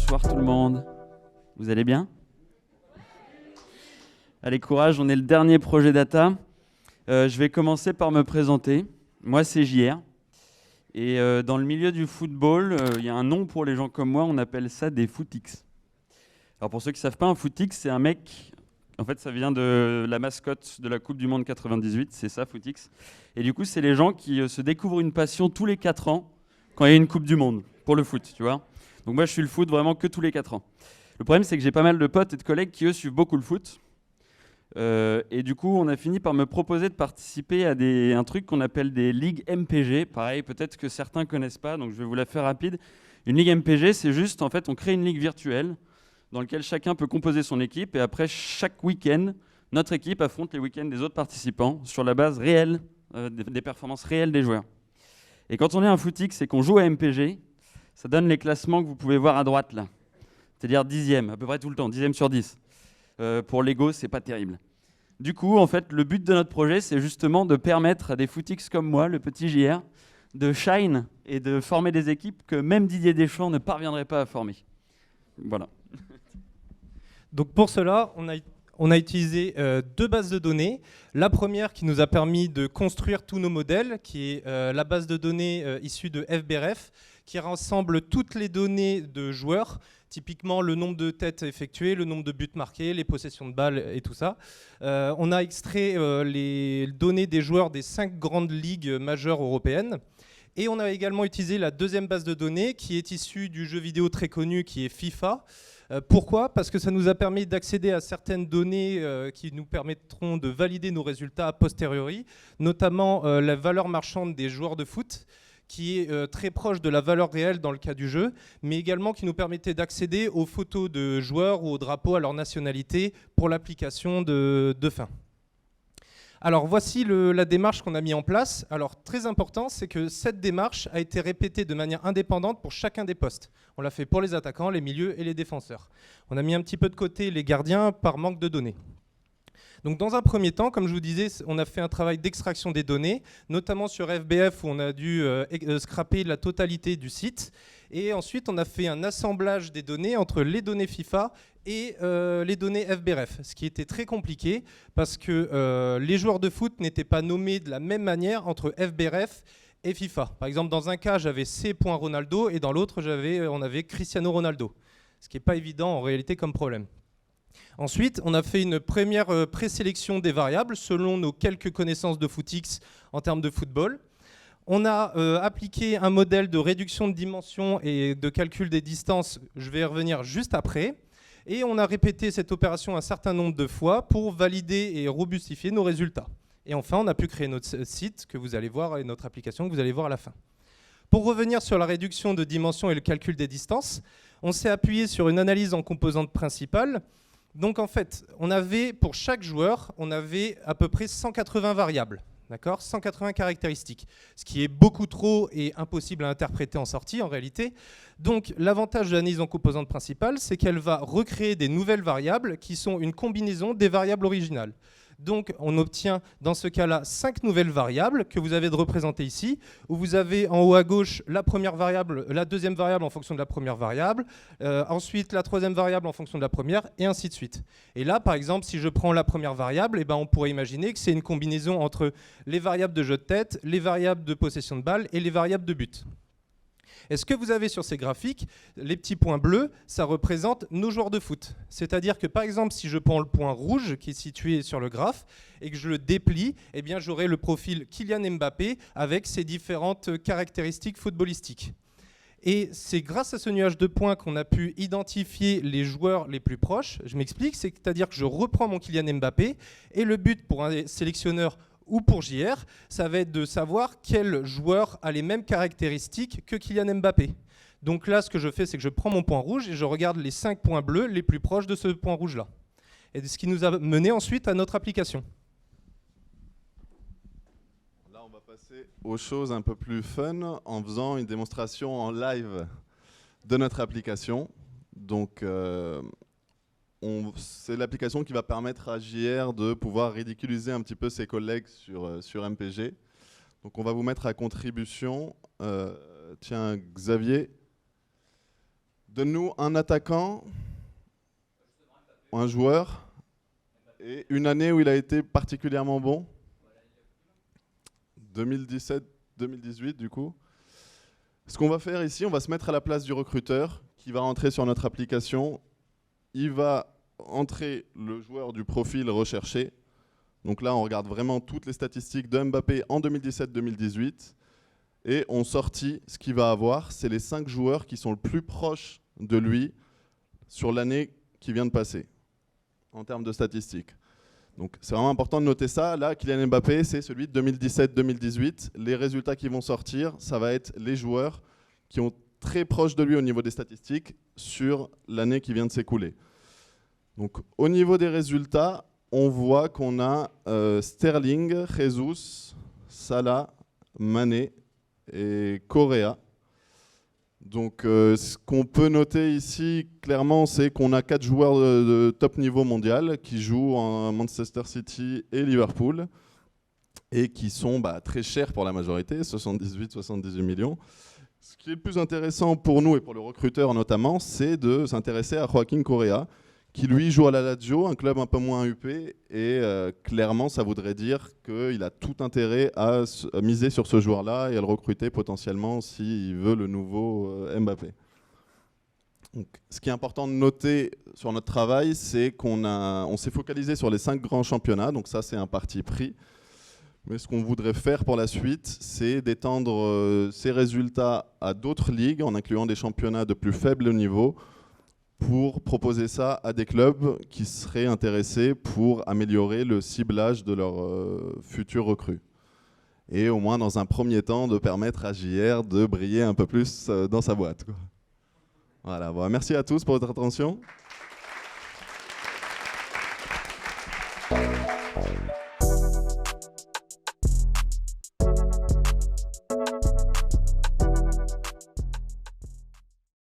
Bonsoir tout le monde. Vous allez bien? Allez, courage, on est le dernier projet data. Je vais commencer par me présenter. Moi, c'est JR. Et dans le milieu du football, il y a un nom pour les gens comme moi, on appelle ça des footix. Alors pour ceux qui ne savent pas, un footix, c'est un mec... En fait, ça vient de la mascotte de la Coupe du Monde 98, c'est ça, footix. Et du coup, c'est les gens qui se découvrent une passion tous les 4 ans quand il y a une Coupe du Monde, pour le foot, tu vois. Donc moi, je suis le foot vraiment que tous les 4 ans. Le problème, c'est que j'ai pas mal de potes et de collègues qui, eux, suivent beaucoup le foot. Et du coup, on a fini par me proposer de participer à un truc qu'on appelle des ligues MPG. Pareil, peut-être que certains ne connaissent pas, donc je vais vous la faire rapide. Une ligue MPG, c'est juste, en fait, on crée une ligue virtuelle dans laquelle chacun peut composer son équipe. Et après, chaque week-end, notre équipe affronte les week-ends des autres participants sur la base réelle, des performances réelles des joueurs. Et quand on est un footix et qu'on joue à MPG, ça donne les classements que vous pouvez voir à droite, là. C'est-à-dire 10e, à peu près tout le temps, 10e sur 10. Pour l'ego, c'est pas terrible. Du coup, en fait, le but de notre projet, c'est justement de permettre à des footix comme moi, le petit JR, de shine et de former des équipes que même Didier Deschamps ne parviendrait pas à former. Voilà. Donc pour cela, on a utilisé 2 bases de données. La première qui nous a permis de construire tous nos modèles, qui est la base de données issue de FBRF, qui rassemble toutes les données de joueurs, typiquement le nombre de têtes effectuées, le nombre de buts marqués, les possessions de balles et tout ça. On a extrait les données des joueurs des 5 grandes ligues majeures européennes. Et on a également utilisé la deuxième base de données qui est issue du jeu vidéo très connu qui est FIFA. Pourquoi ? Parce que ça nous a permis d'accéder à certaines données qui nous permettront de valider nos résultats a posteriori, notamment la valeur marchande des joueurs de foot, qui est très proche de la valeur réelle dans le cas du jeu, mais également qui nous permettait d'accéder aux photos de joueurs ou aux drapeaux à leur nationalité pour l'application de fin. Alors voici la démarche qu'on a mis en place. Alors très important, c'est que cette démarche a été répétée de manière indépendante pour chacun des postes. On l'a fait pour les attaquants, les milieux et les défenseurs. On a mis un petit peu de côté les gardiens par manque de données. Donc dans un premier temps, comme je vous disais, on a fait un travail d'extraction des données, notamment sur FBF où on a dû scraper la totalité du site. Et ensuite, on a fait un assemblage des données entre les données FIFA et les données FBRF, ce qui était très compliqué parce que les joueurs de foot n'étaient pas nommés de la même manière entre FBRF et FIFA. Par exemple, dans un cas, j'avais C.Ronaldo et dans l'autre, on avait Cristiano Ronaldo, ce qui n'est pas évident en réalité comme problème. Ensuite, on a fait une première présélection des variables selon nos quelques connaissances de footix en termes de football. On a appliqué un modèle de réduction de dimension et de calcul des distances, je vais y revenir juste après. Et on a répété cette opération un certain nombre de fois pour valider et robustifier nos résultats. Et enfin, on a pu créer notre site que vous allez voir et notre application que vous allez voir à la fin. Pour revenir sur la réduction de dimension et le calcul des distances, on s'est appuyé sur une analyse en composantes principales. Donc en fait, pour chaque joueur, on avait à peu près 180 variables. D'accord, 180 caractéristiques, ce qui est beaucoup trop et impossible à interpréter en sortie en réalité. Donc l'avantage de l'analyse en composantes principales, c'est qu'elle va recréer des nouvelles variables qui sont une combinaison des variables originales. Donc on obtient dans ce cas-là 5 nouvelles variables que vous avez de représenter ici, où vous avez en haut à gauche la première variable, la deuxième variable en fonction de la première variable, ensuite la troisième variable en fonction de la première, et ainsi de suite. Et là, par exemple, si je prends la première variable, on pourrait imaginer que c'est une combinaison entre les variables de jeu de tête, les variables de possession de balle et les variables de but. Et ce que vous avez sur ces graphiques, les petits points bleus, ça représente nos joueurs de foot. C'est-à-dire que par exemple, si je prends le point rouge qui est situé sur le graphe et que je le déplie, j'aurai le profil Kylian Mbappé avec ses différentes caractéristiques footballistiques. Et c'est grâce à ce nuage de points qu'on a pu identifier les joueurs les plus proches. Je m'explique, c'est-à-dire que je reprends mon Kylian Mbappé et le but pour un sélectionneur ou pour JR, ça va être de savoir quel joueur a les mêmes caractéristiques que Kylian Mbappé. Donc là, ce que je fais, c'est que je prends mon point rouge et je regarde les 5 points bleus les plus proches de ce point rouge-là. Et ce qui nous a mené ensuite à notre application. Là, on va passer aux choses un peu plus fun en faisant une démonstration en live de notre application. Donc, c'est l'application qui va permettre à JR de pouvoir ridiculiser un petit peu ses collègues sur MPG. Donc on va vous mettre à contribution, tiens Xavier, Donne-nous un attaquant, un joueur, et une année où il a été particulièrement bon. 2017-2018 du coup. Ce qu'on va faire ici, on va se mettre à la place du recruteur qui va rentrer sur notre application. Il va entrer le joueur du profil recherché. Donc là, on regarde vraiment toutes les statistiques de Mbappé en 2017-2018. Et on sortit ce qu'il va avoir. C'est les 5 joueurs qui sont le plus proches de lui sur l'année qui vient de passer, en termes de statistiques. Donc c'est vraiment important de noter ça. Là, Kylian Mbappé, c'est celui de 2017-2018. Les résultats qui vont sortir, ça va être les joueurs qui sont très proches de lui au niveau des statistiques sur l'année qui vient de s'écouler. Donc au niveau des résultats, on voit qu'on a Sterling, Jesus, Salah, Mané et Correa. Donc ce qu'on peut noter ici clairement, c'est qu'on a 4 joueurs de top niveau mondial qui jouent en Manchester City et Liverpool et qui sont très chers pour la majorité, 78-78 millions. Ce qui est le plus intéressant pour nous et pour le recruteur notamment, c'est de s'intéresser à Joaquín Correa, qui lui joue à la Lazio, un club un peu moins huppé, et clairement ça voudrait dire qu'il a tout intérêt à miser sur ce joueur-là et à le recruter potentiellement s'il veut le nouveau Mbappé. Donc, ce qui est important de noter sur notre travail, c'est qu'on s'est focalisé sur les 5 grands championnats, donc ça c'est un parti pris. Mais ce qu'on voudrait faire pour la suite, c'est d'étendre ces résultats à d'autres ligues, en incluant des championnats de plus faible niveau, pour proposer ça à des clubs qui seraient intéressés pour améliorer le ciblage de leurs futurs recrues. Et au moins, dans un premier temps, de permettre à JR de briller un peu plus dans sa boîte, quoi. Voilà, bon, merci à tous pour votre attention.